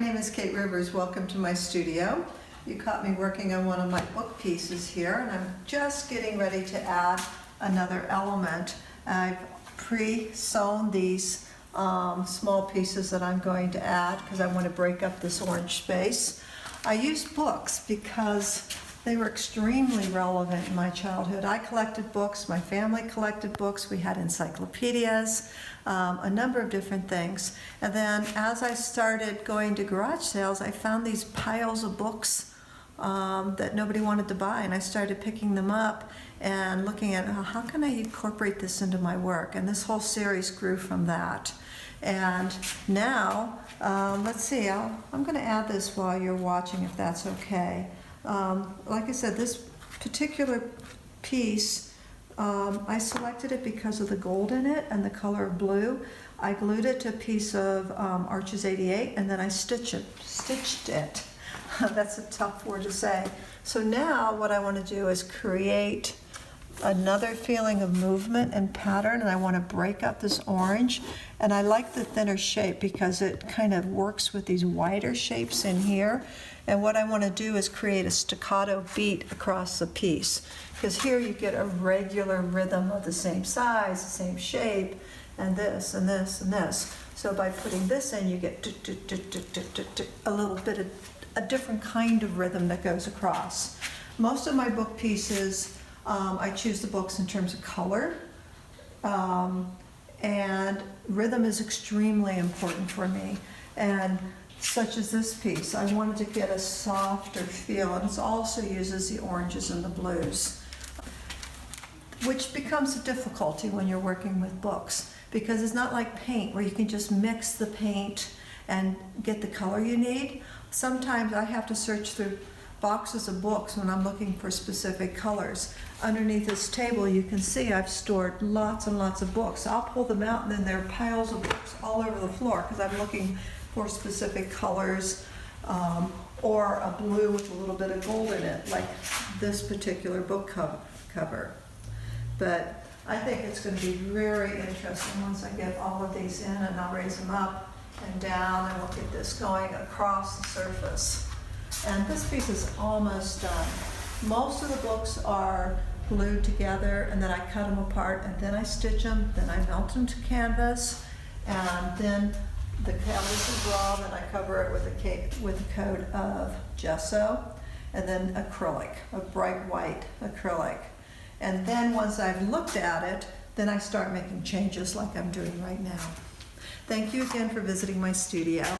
My name is Kate Rivers. Welcome to my studio. You caught me working on one of my book pieces here, and I'm just getting ready to add another element. I've pre-sewn these small pieces that I'm going to add because I want to break up this orange space. I used books because they were extremely relevant in my childhood. I collected books, my family collected books, we had encyclopedias, a number of different things. And then as I started going to garage sales, I found these piles of books that nobody wanted to buy, and I started picking them up and looking at how can I incorporate this into my work, and this whole series grew from that. And now, let's see, I'm going to add this while you're watching if that's okay. Like I said, this particular piece, I selected it because of the gold in it and the color of blue. I glued it to a piece of Arches 88 and then I stitched it. That's a tough word to say. So now what I want to do is create another feeling of movement and pattern, and I want to break up this orange. And I like the thinner shape because it kind of works with these wider shapes in here. And what I want to do is create a staccato beat across the piece, because here you get a regular rhythm of the same size, the same shape, and this and this and this. So by putting this in, you get a little bit of a different kind of rhythm that goes across. Most of my book pieces, I choose the books in terms of color, and rhythm is extremely important for me. And such as this piece, I wanted to get a softer feel, and it also uses the oranges and the blues, which becomes a difficulty when you're working with books, because it's not like paint where you can just mix the paint and get the color you need. Sometimes I have to search through boxes of books when I'm looking for specific colors. Underneath this table you can see I've stored lots and lots of books. I'll pull them out and then there are piles of books all over the floor because I'm looking for specific colors, or a blue with a little bit of gold in it, like this particular book cover. But I think it's going to be very interesting once I get all of these in, and I'll raise them up and down and we'll get this going across the surface. And this piece is almost done. Most of the books are glued together, and then I cut them apart, and then I stitch them, then I melt them to canvas, and then the canvas is raw, then I cover it with a coat of gesso, and then acrylic, a bright white acrylic. And then once I've looked at it, then I start making changes like I'm doing right now. Thank you again for visiting my studio.